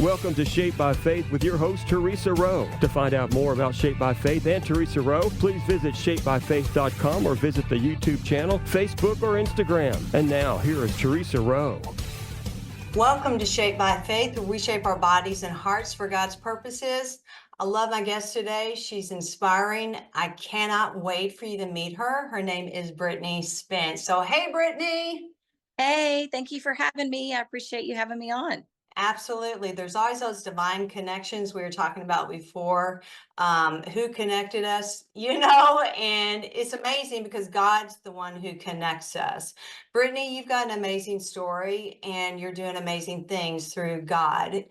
Welcome to Shaped by Faith with your host, Theresa Rowe. To find out more about Shaped by Faith and Theresa Rowe, please visit shapedbyfaith.com or visit the YouTube channel, Facebook, or Instagram. And now, here is Theresa Rowe. Welcome to Shaped by Faith, where we shape our bodies and hearts for God's purposes. I love my guest today. She's inspiring. I cannot wait for you to meet her. Her name is Brittany Spence. So, hey, Brittany. Hey, thank you for having me. I appreciate you having me on. Absolutely. There's always those divine connections we were talking about before, who connected us, and it's amazing because God's the one who connects us. Brittany, you've got an amazing story and you're doing amazing things through God,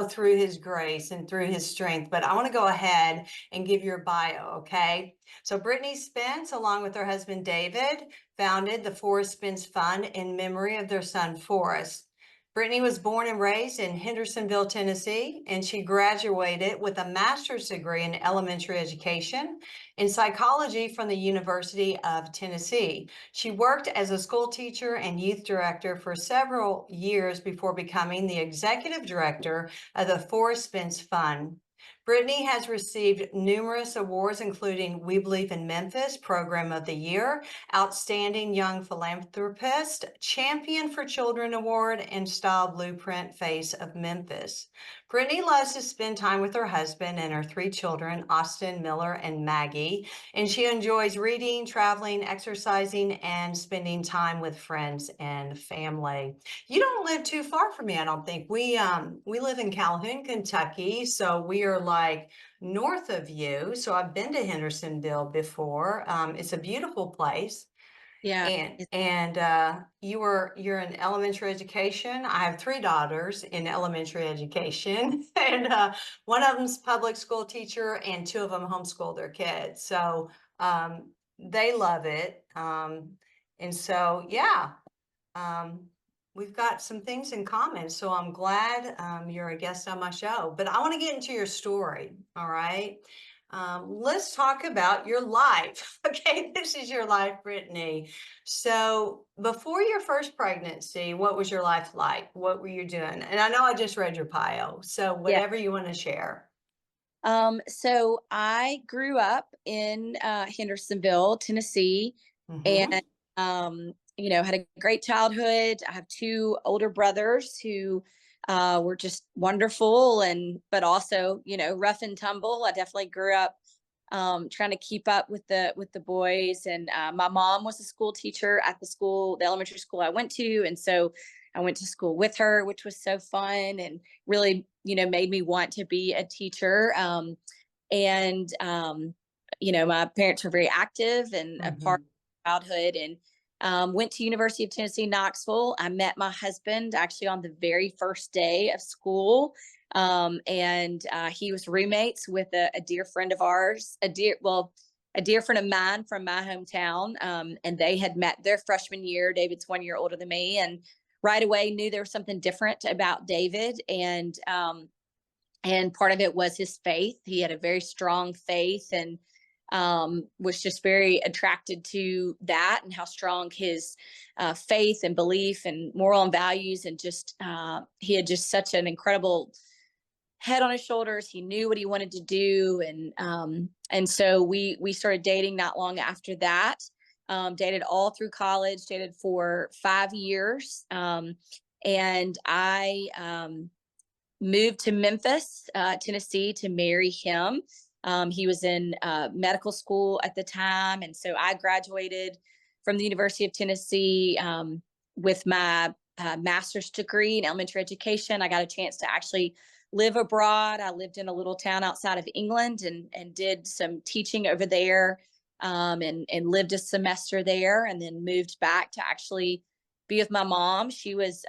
through his grace and through his strength. But I want to go ahead and give your bio, okay? So Brittany Spence, along with her husband, David, founded the Forrest Spence Fund in memory of their son, Forrest. Brittany was born and raised in Hendersonville, Tennessee, and she graduated with a master's degree in elementary education in psychology from the University of Tennessee. She worked as a school teacher and youth director for several years before becoming the executive director of the Forrest Spence Fund. Brittany has received numerous awards, including We Believe in Memphis Program of the Year, Outstanding Young Philanthropist, Champion for Children Award, and Style Blueprint Face of Memphis. Brittany loves to spend time with her husband and her three children, Austin, Miller, and Maggie, and she enjoys reading, traveling, exercising, and spending time with friends and family. You don't live too far from me, I don't think. We live in Calhoun, Kentucky, so we are like north of you. So I've been to Hendersonville before. It's a beautiful place. Yeah. And you're in elementary education. I have three daughters in elementary education, and one of them's public school teacher, and two of them homeschool their kids. So they love it. And so, yeah. We've got some things in common, so I'm glad you're a guest on my show. But I want to get into your story, all right? Let's talk about your life. Okay, this is your life, Brittany. So before your first pregnancy, what was your life like? What were you doing? And I know I just read your bio, so whatever you want to share. So I grew up in Hendersonville, Tennessee, and had a great childhood. I have two older brothers who were just wonderful, but also, rough and tumble. I definitely grew up trying to keep up with the boys. And my mom was a school teacher at the elementary school I went to, and so I went to school with her, which was so fun and really, made me want to be a teacher. My parents were very active and a part of childhood, and went to University of Tennessee, Knoxville. I met my husband actually on the very first day of school. And he was roommates with a dear friend of ours, a dear friend of mine from my hometown. And they had met their freshman year. David's 1 year older than me, and right away knew there was something different about David. And part of it was his faith. He had a very strong faith, and was just very attracted to that and how strong his faith and belief and moral and values, and just he had just such an incredible head on his shoulders. He knew what he wanted to do, and so we started dating not long after that. Dated all through college, dated for 5 years, and I moved to Memphis, Tennessee, to marry him. He was in medical school at the time. And so I graduated from the University of Tennessee with my master's degree in elementary education. I got a chance to actually live abroad. I lived in a little town outside of England and did some teaching over there, and lived a semester there, and then moved back to actually be with my mom. She was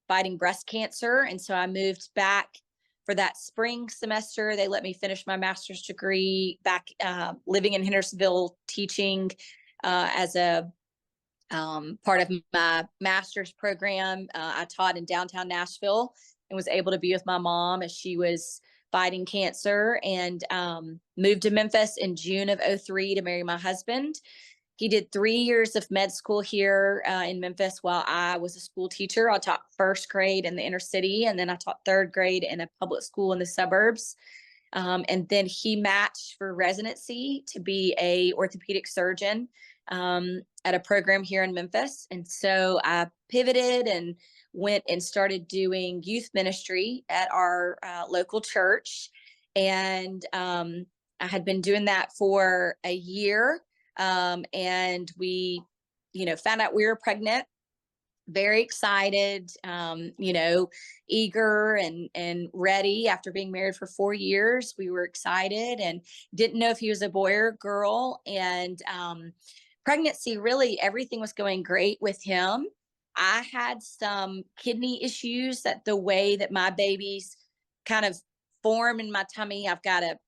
fighting breast cancer. And so I moved back for that spring semester. They let me finish my master's degree back, living in Hendersonville, teaching as a part of my master's program. I taught in downtown Nashville and was able to be with my mom as she was fighting cancer, and moved to Memphis in June of 2003 to marry my husband. He did 3 years of med school here in Memphis while I was a school teacher. I taught first grade in the inner city, and then I taught third grade in a public school in the suburbs. And then he matched for residency to be a orthopedic surgeon at a program here in Memphis. And so I pivoted and went and started doing youth ministry at our local church. And I had been doing that for a year. And we, found out we were pregnant, very excited, eager and ready after being married for 4 years. We were excited and didn't know if he was a boy or a girl. And pregnancy, really, everything was going great with him. I had some kidney issues, that the way that my babies kind of form in my tummy,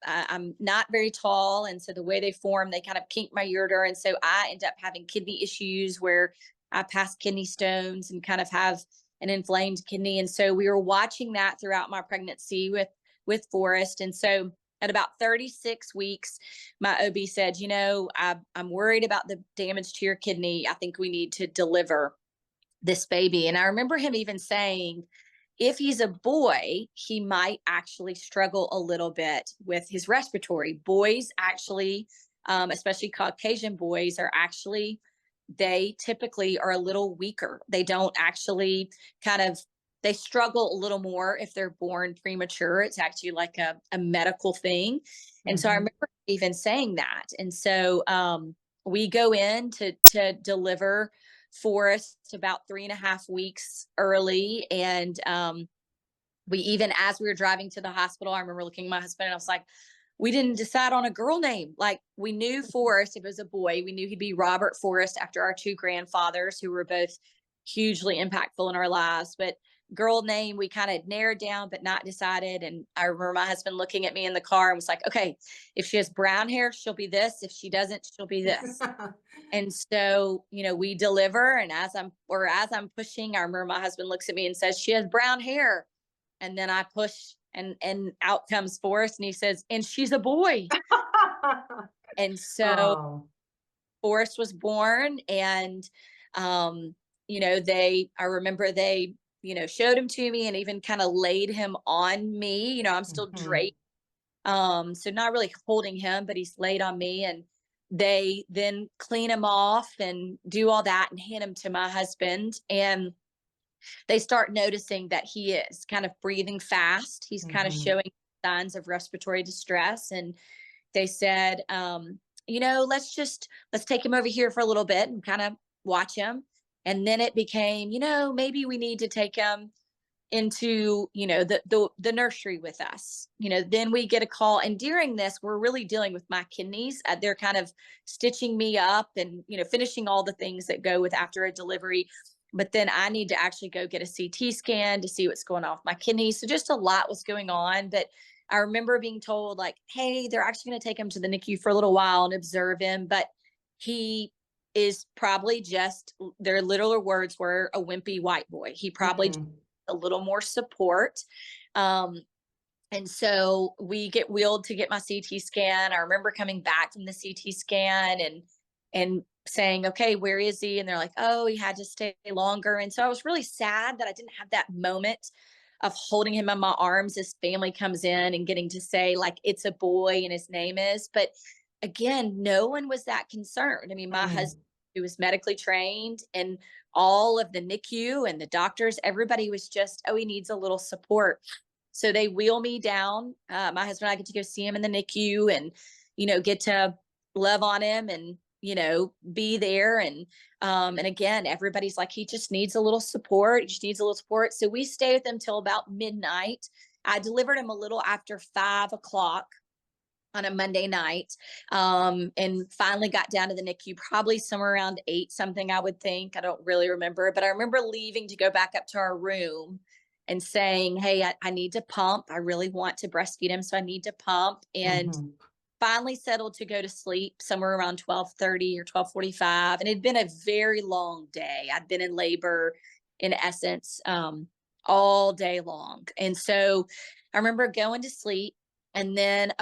I'm not very tall. And so the way they form, they kind of kink my ureter. And so I end up having kidney issues where I pass kidney stones and kind of have an inflamed kidney. And so we were watching that throughout my pregnancy with Forrest. And so at about 36 weeks, my OB said, I'm worried about the damage to your kidney. I think we need to deliver this baby. And I remember him even saying, if he's a boy, he might actually struggle a little bit with his respiratory. Boys actually, especially Caucasian boys, they typically are a little weaker. They don't actually they struggle a little more if they're born premature. It's actually like a medical thing. And so I remember even saying that. And so we go in to deliver Forrest about 3.5 weeks early. And we even, as we were driving to the hospital, I remember looking at my husband and I was like, we didn't decide on a girl name. Like, we knew Forrest, if it was a boy, we knew he'd be Robert Forrest, after our 2 grandfathers who were both hugely impactful in our lives. But girl name, we kind of narrowed down, but not decided. And I remember my husband looking at me in the car and was like, okay, if she has brown hair, she'll be this. If she doesn't, she'll be this. And so, we deliver. And as I'm pushing, I remember my husband looks at me and says, she has brown hair. And then I push and out comes Forrest, and he says, and she's a boy. And so Forrest was born. And, I remember they, showed him to me and even kind of laid him on me. I'm still draped. So not really holding him, but he's laid on me, and they then clean him off and do all that and hand him to my husband. And they start noticing that he is kind of breathing fast. He's kind of showing signs of respiratory distress. And they said, let's take him over here for a little bit and kind of watch him. And then it became, maybe we need to take him into, the nursery with us. Then we get a call. And during this, we're really dealing with my kidneys. They're kind of stitching me up and, finishing all the things that go with after a delivery. But then I need to actually go get a CT scan to see what's going on with my kidneys. So just a lot was going on. But I remember being told, like, hey, they're actually going to take him to the NICU for a little while and observe him. But he is probably just, their literal words were, a wimpy white boy. He probably a little more support. And so we get wheeled to get my CT scan. I remember coming back from the CT scan and saying, okay, where is he? And they're like, oh, he had to stay longer. And so I was really sad that I didn't have that moment of holding him in my arms as family comes in and getting to say, like, it's a boy and his name is. But again, no one was that concerned. I mean, my husband, who was medically trained, and all of the NICU and the doctors, everybody was just, oh, he needs a little support. So they wheel me down. My husband and I get to go see him in the NICU and, get to love on him and, be there. And again, everybody's like, he just needs a little support. He just needs a little support. So we stayed with him till about midnight. I delivered him a little after 5 o'clock on a Monday night, and finally got down to the NICU probably somewhere around 8 something, I would think. I don't really remember, but I remember leaving to go back up to our room and saying, hey, I need to pump. I really want to breastfeed him, so I need to pump. And finally settled to go to sleep somewhere around 12:30 or 12:45. And it'd been a very long day. I'd been in labor, in essence, all day long. And so I remember going to sleep. And then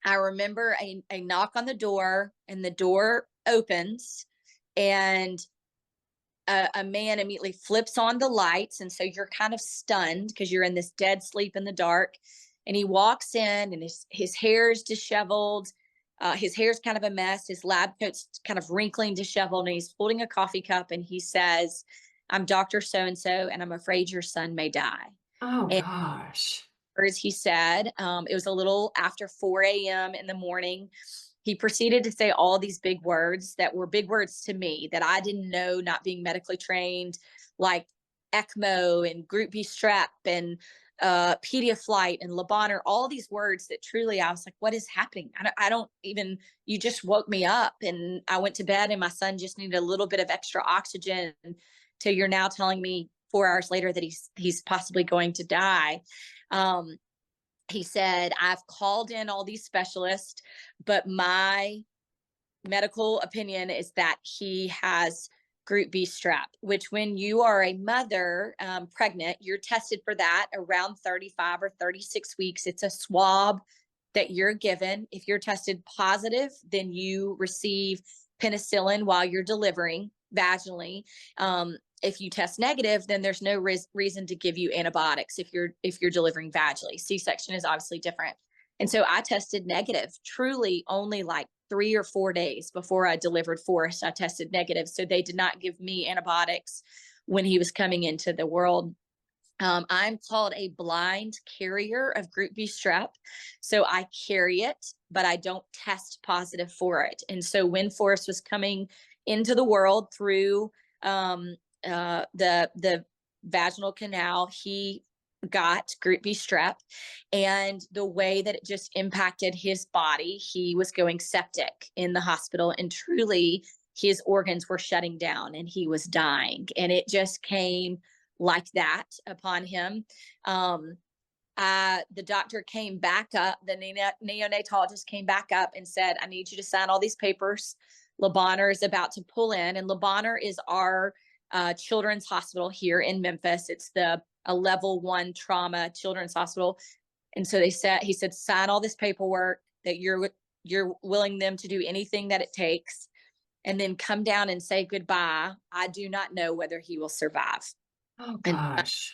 I remember a knock on the door, and the door opens, and a man immediately flips on the lights. And so you're kind of stunned because you're in this dead sleep in the dark. And he walks in, and his hair is disheveled. His hair's kind of a mess. His lab coat's kind of wrinkling, disheveled, and he's holding a coffee cup. And he says, "I'm Dr. So-and-so, and I'm afraid your son may die." Oh And gosh. as he said, it was a little after 4 a.m. in the morning. He proceeded to say all these big words that were big words to me that I didn't know, not being medically trained, like ECMO and Group B strep and Pediaflight and Bonheur, all these words that truly I was like, what is happening? I don't even, you just woke me up, and I went to bed, and my son just needed a little bit of extra oxygen, till you're now telling me 4 hours later that he's possibly going to die. He said, "I've called in all these specialists, but my medical opinion is that he has Group B strep," which, when you are a mother pregnant, you're tested for that around 35 or 36 weeks. It's a swab that you're given. If you're tested positive, then you receive penicillin while you're delivering vaginally. If you test negative, then there's no reason to give you antibiotics if you're delivering vaginally. C-section is obviously different. And so I tested negative, truly only like 3 or 4 days before I delivered Forrest. I tested negative. So they did not give me antibiotics when he was coming into the world. I'm called a blind carrier of Group B strep. So I carry it, but I don't test positive for it. And so when Forrest was coming into the world through the vaginal canal, he got Group B strep, and the way that it just impacted his body, he was going septic in the hospital, and truly his organs were shutting down, and he was dying. And it just came like that upon him. The doctor came back up, the neonatologist came back up and said, "I need you to sign all these papers. Bonheur is about to pull in." And Bonheur is our children's hospital here in Memphis. It's a level 1 trauma children's hospital. And so he said, "Sign all this paperwork that you're willing them to do anything that it takes, and then come down and say goodbye. I do not know whether he will survive." Oh And gosh.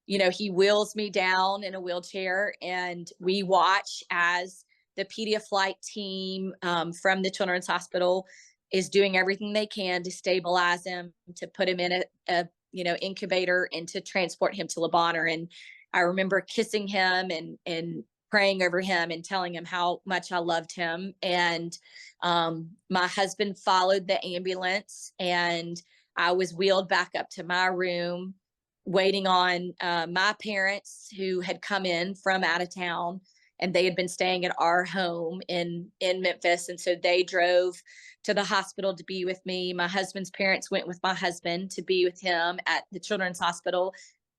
he wheels me down in a wheelchair, and we watch as the Pediaflight team from the children's hospital is doing everything they can to stabilize him, to put him in a incubator, and to transport him to Bonheur. And I remember kissing him and praying over him and telling him how much I loved him. And my husband followed the ambulance, and I was wheeled back up to my room, waiting on my parents, who had come in from out of town, and they had been staying at our home in Memphis. And so they drove to the hospital to be with me. My husband's parents went with my husband to be with him at the children's hospital.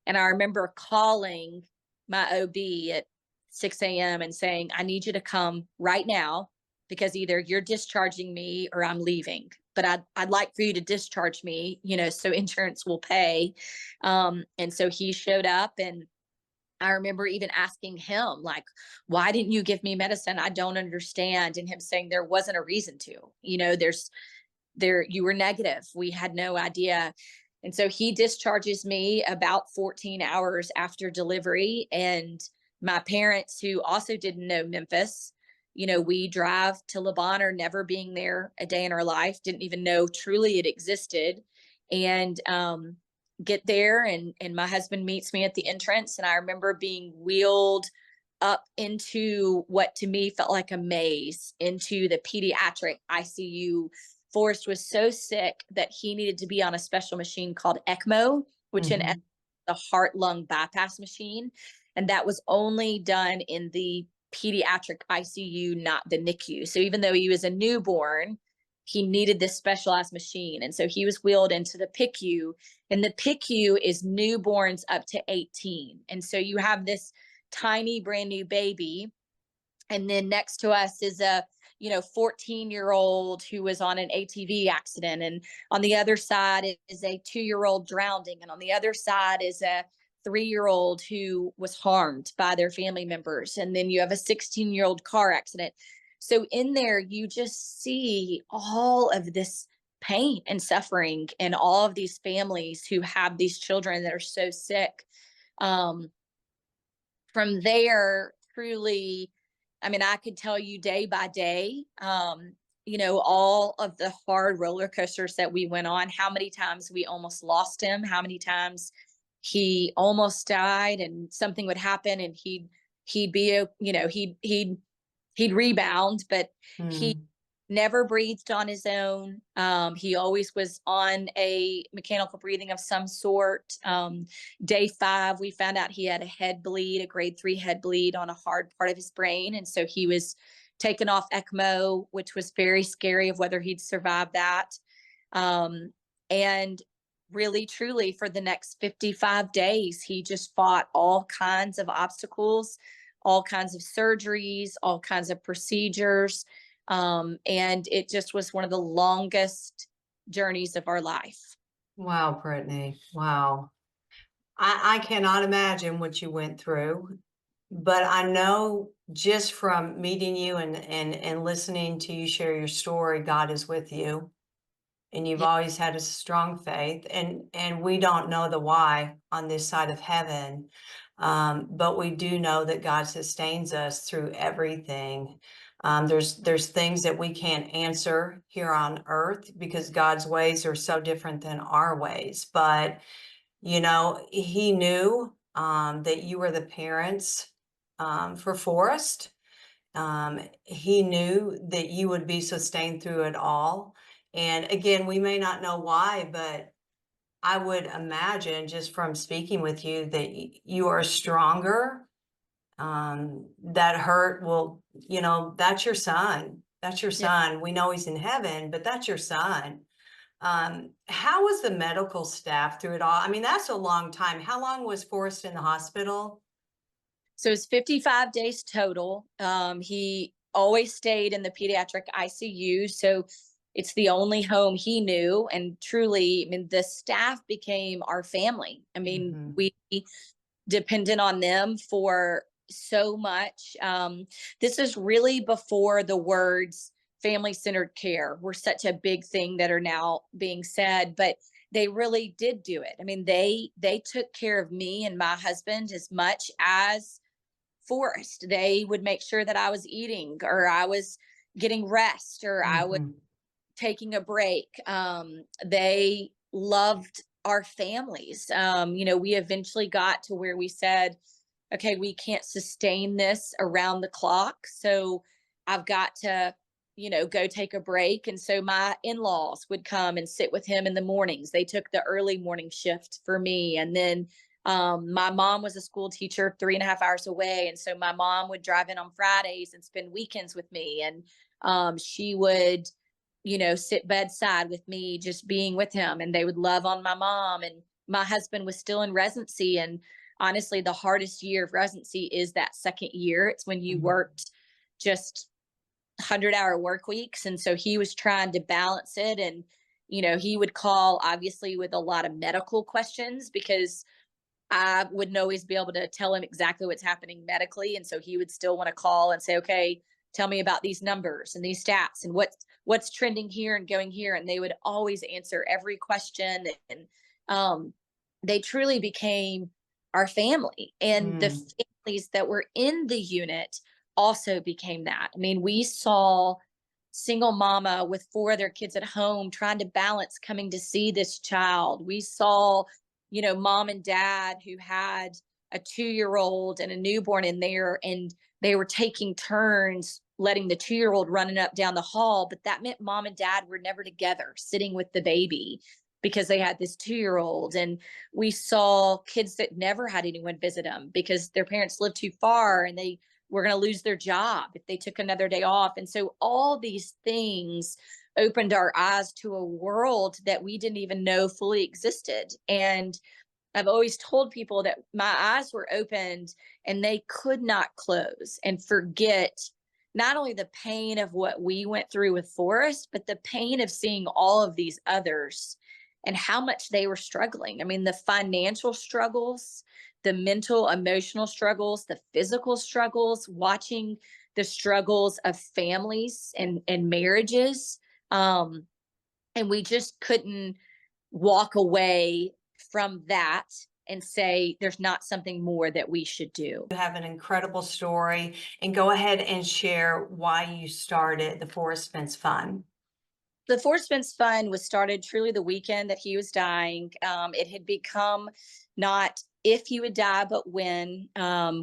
And I remember calling my OB at 6 a.m. and saying, "I need you to come right now, because either you're discharging me or I'm leaving. But I'd like for you to discharge me, so insurance will pay." And so he showed up, and I remember even asking him, like, "Why didn't you give me medicine? I don't understand." And him saying there wasn't a reason to, you were negative. We had no idea. And so he discharges me about 14 hours after delivery. And my parents, who also didn't know Memphis, we drive to Bonheur, never being there a day in our life, didn't even know truly it existed. And get there, and my husband meets me at the entrance, and I remember being wheeled up into what to me felt like a maze, into the pediatric ICU. Forrest was so sick that he needed to be on a special machine called ECMO, which in the heart lung bypass machine, and that was only done in the pediatric ICU, not the NICU. So even though he was a newborn, he needed this specialized machine. And so he was wheeled into the PICU, and the PICU is newborns up to 18. And so you have this tiny brand new baby. And then next to us is a 14-year-old who was on an ATV accident. And on the other side is a 2-year-old drowning. And on the other side is a 3-year-old who was harmed by their family members. And then you have a 16-year-old car accident. So in there, you just see all of this pain and suffering and all of these families who have these children that are so sick. From there, truly, I mean, I could tell you day by day, all of the hard roller coasters that we went on, how many times we almost lost him, how many times he almost died and something would happen and he'd be, he'd rebound, but he never breathed on his own. He always was on a mechanical breathing of some sort. Day 5, we found out he had a head bleed, a grade 3 head bleed on a hard part of his brain. And so he was taken off ECMO, which was very scary of whether he'd survive that. And really, truly, for the next 55 days, he just fought all kinds of obstacles, all kinds of surgeries, all kinds of procedures. And it just was one of the longest journeys of our life. Wow, Brittany. Wow. I cannot imagine what you went through, but I know just from meeting you and listening to you share your story, God is with you. And you've Yeah. always had a strong faith, and we don't know the why on this side of heaven, but we do know that God sustains us through everything. There's things that we can't answer here on earth because God's ways are so different than our ways. But He knew that you were the parents for Forrest. He knew that you would be sustained through it all. And again, we may not know why, but I would imagine just from speaking with you that you are stronger. That hurt will, that's your son. That's your son. We know he's in heaven, but that's your son. How was the medical staff through it all? I mean, that's a long time. How long was Forrest in the hospital? So it's 55 days total. He always stayed in the pediatric ICU. So it's the only home he knew. And truly, I mean, the staff became our family. I mean, we depended on them for so much. This is really before the words family-centered care were such a big thing that are now being said, but they really did do it. I mean, they took care of me and my husband as much as Forrest. They would make sure that I was eating or I was getting rest or I was taking a break. They loved our families. We eventually got to where we said, okay, we can't sustain this around the clock. So I've got to, go take a break. And so my in-laws would come and sit with him in the mornings. They took the early morning shift for me. And then my mom was a school teacher 3.5 hours away. And so my mom would drive in on Fridays and spend weekends with me. And she would, sit bedside with me, just being with him. And they would love on my mom. And my husband was still in residency. And honestly, the hardest year of residency is that second year. It's when you worked just 100-hour work weeks. And so he was trying to balance it. And, he would call obviously with a lot of medical questions because I wouldn't always be able to tell him exactly what's happening medically. And so he would still want to call and say, okay, tell me about these numbers and these stats and what's trending here and going here. And they would always answer every question. And they truly became our family. And the families that were in the unit also became that. I mean, we saw single mama with 4 other kids at home trying to balance coming to see this child. We saw, mom and dad who had a 2-year-old and a newborn in there, and they were taking turns letting the 2-year-old running up down the hall. But that meant mom and dad were never together sitting with the baby because they had this 2-year-old. And we saw kids that never had anyone visit them because their parents lived too far and they were going to lose their job if they took another day off. And so all these things opened our eyes to a world that we didn't even know fully existed. And I've always told people that my eyes were opened and they could not close and forget not only the pain of what we went through with Forrest, but the pain of seeing all of these others and how much they were struggling. I mean, the financial struggles, the mental, emotional struggles, the physical struggles, watching the struggles of families and marriages. And we just couldn't walk away from that and say there's not something more that we should do. You have an incredible story, and go ahead and share why you started the Forrest Spence Fund. The Forrest Spence Fund was started truly the weekend that he was dying. It had become not if he would die, but when.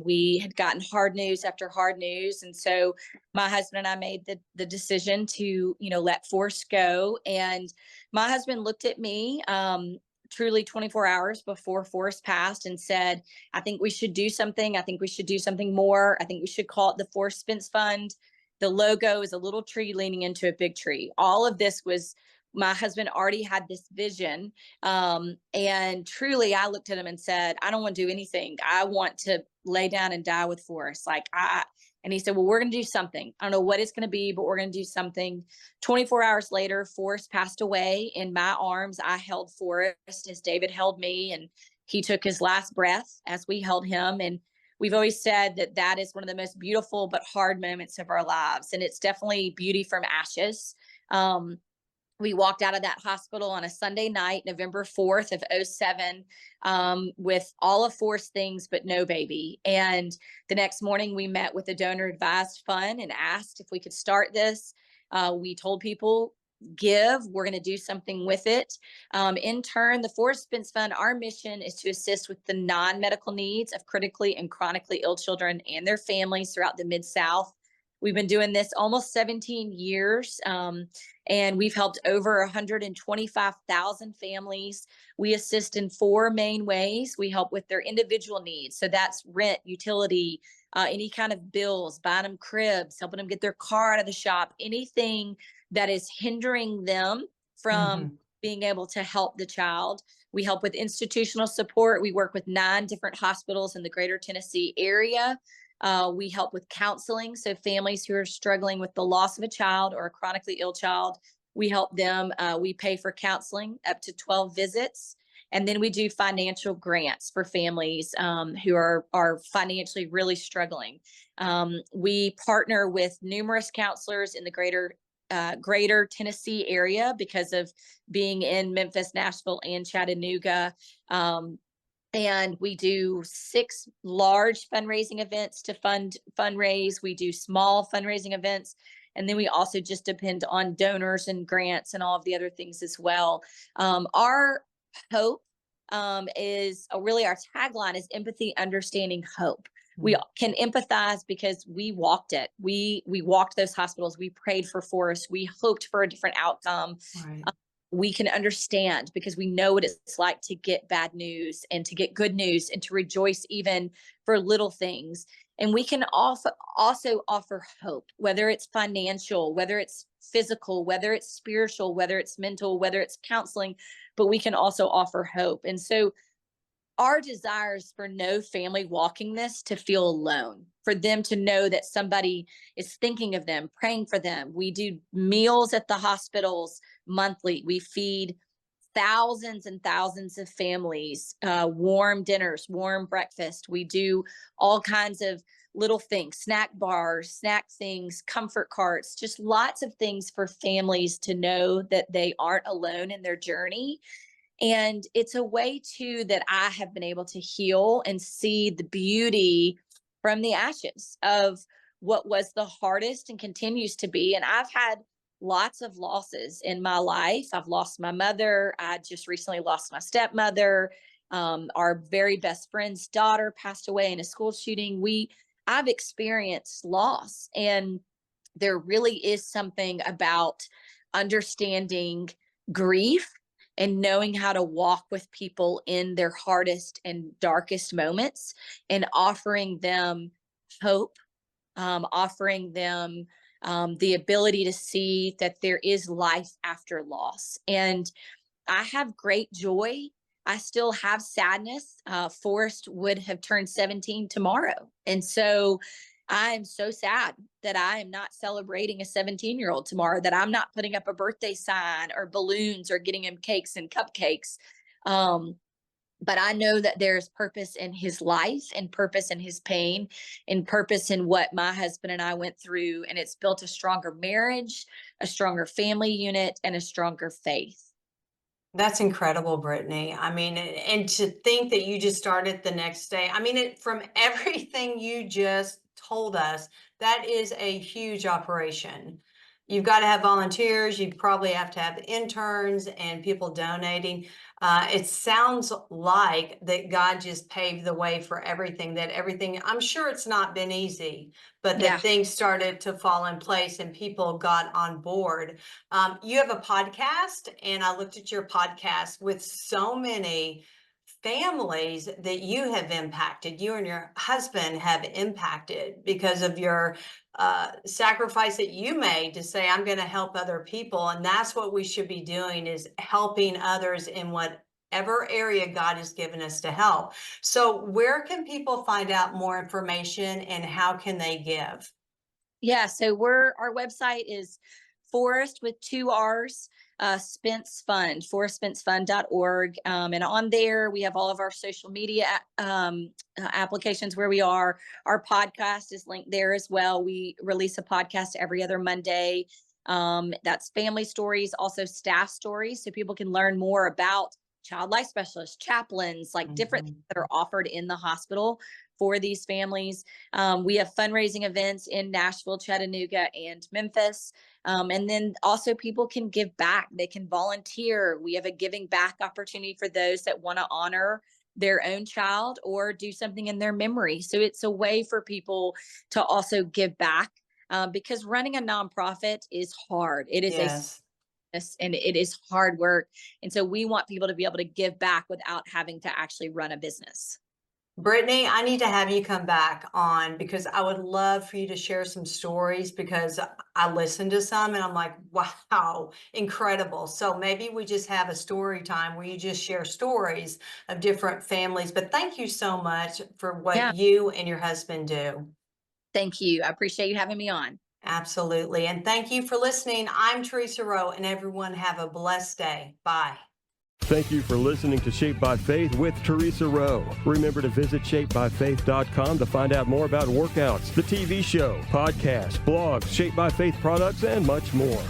We had gotten hard news after hard news. And so my husband and I made the decision to, let Forrest go. And my husband looked at me truly 24 hours before Forrest passed and said, I think we should do something. I think we should do something more. I think we should call it the Forrest Spence Fund. The logo is a little tree leaning into a big tree. All of this was, my husband already had this vision. And truly, I looked at him and said, I don't want to do anything. I want to lay down and die with Forrest. And he said, well, we're going to do something. I don't know what it's going to be, but we're going to do something. 24 hours later, Forrest passed away in my arms. I held Forrest as David held me, and he took his last breath as we held him. And we've always said that that is one of the most beautiful but hard moments of our lives. And it's definitely beauty from ashes. We walked out of that hospital on a Sunday night, November 4th of 2007, with all of Forrest things, but no baby. And the next morning we met with the donor advised fund and asked if we could start this. We told people, give, we're going to do something with it. In turn, the Forrest Spence Fund, our mission is to assist with the non-medical needs of critically and chronically ill children and their families throughout the Mid-South. We've been doing this almost 17 years, and we've helped over 125,000 families. We assist in 4 main ways. We help with their individual needs. So that's rent, utility, any kind of bills, buying them cribs, helping them get their car out of the shop, anything that is hindering them from being able to help the child. We help with institutional support. We work with 9 different hospitals in the greater Tennessee area. We help with counseling. So families who are struggling with the loss of a child or a chronically ill child, we help them. We pay for counseling up to 12 visits. And then we do financial grants for families who are financially really struggling. We partner with numerous counselors in the greater Tennessee area because of being in Memphis, Nashville, and Chattanooga. And we do 6 large fundraising events to fundraise. We do small fundraising events. And then we also just depend on donors and grants and all of the other things as well. Our hope is really, our tagline is empathy, understanding, hope. We can empathize because we walked it. We walked those hospitals. We prayed for Forrest. We hoped for a different outcome. Right. We can understand because we know what it's like to get bad news and to get good news and to rejoice even for little things. And we can also offer hope, whether it's financial, whether it's physical, whether it's spiritual, whether it's mental, whether it's counseling, but we can also offer hope. And so our desire is for no family walking this to feel alone, for them to know that somebody is thinking of them, praying for them. We do meals at the hospitals monthly. We feed thousands and thousands of families, warm dinners, warm breakfast. We do all kinds of little things, snack bars, snack things, comfort carts, just lots of things for families to know that they aren't alone in their journey. And it's a way too that I have been able to heal and see the beauty from the ashes of what was the hardest and continues to be. And I've had lots of losses in my life. I've lost my mother. I just recently lost my stepmother. Our very best friend's daughter passed away in a school shooting. I've experienced loss, and there really is something about understanding grief and knowing how to walk with people in their hardest and darkest moments and offering them hope, offering them the ability to see that there is life after loss. And I have great joy. I still have sadness. Forrest would have turned 17 tomorrow. And so I am so sad that I am not celebrating a 17-year-old tomorrow, that I'm not putting up a birthday sign or balloons or getting him cakes and cupcakes. But I know that there's purpose in his life and purpose in his pain and purpose in what my husband and I went through. And it's built a stronger marriage, a stronger family unit, and a stronger faith. That's incredible, Brittany. I mean, and to think that you just started the next day. I mean, from everything you just told us, that is a huge operation. You've got to have volunteers. You probably have to have interns and people donating. It sounds like that God just paved the way for everything, I'm sure it's not been easy, but that things started to fall in place and people got on board. You have a podcast, and I looked at your podcast with so many families that you have impacted, you and your husband have impacted because of your sacrifice that you made to say, I'm going to help other people. And that's what we should be doing, is helping others in whatever area God has given us to help. So where can people find out more information, and how can they give? Yeah, so our website is Forrest with 2 R's, Spence Fund, ForrestSpenceFund.org. And on there, we have all of our social media applications where we are. Our podcast is linked there as well. We release a podcast every other Monday. That's family stories, also staff stories, so people can learn more about child life specialists, chaplains, like different things that are offered in the hospital for these families. We have fundraising events in Nashville, Chattanooga, and Memphis. And then also people can give back. They can volunteer. We have a giving back opportunity for those that want to honor their own child or do something in their memory. So it's a way for people to also give back, because running a nonprofit is hard. It is and it is hard work. And so we want people to be able to give back without having to actually run a business. Brittany, I need to have you come back on, because I would love for you to share some stories, because I listened to some and I'm like, wow, incredible. So maybe we just have a story time where you just share stories of different families. But thank you so much for what you and your husband do. Thank you. I appreciate you having me on. Absolutely. And thank you for listening. I'm Theresa Rowe, and everyone have a blessed day. Bye. Thank you for listening to Shaped by Faith with Theresa Rowe. Remember to visit shapebyfaith.com to find out more about workouts, the TV show, podcasts, blogs, Shaped by Faith products, and much more.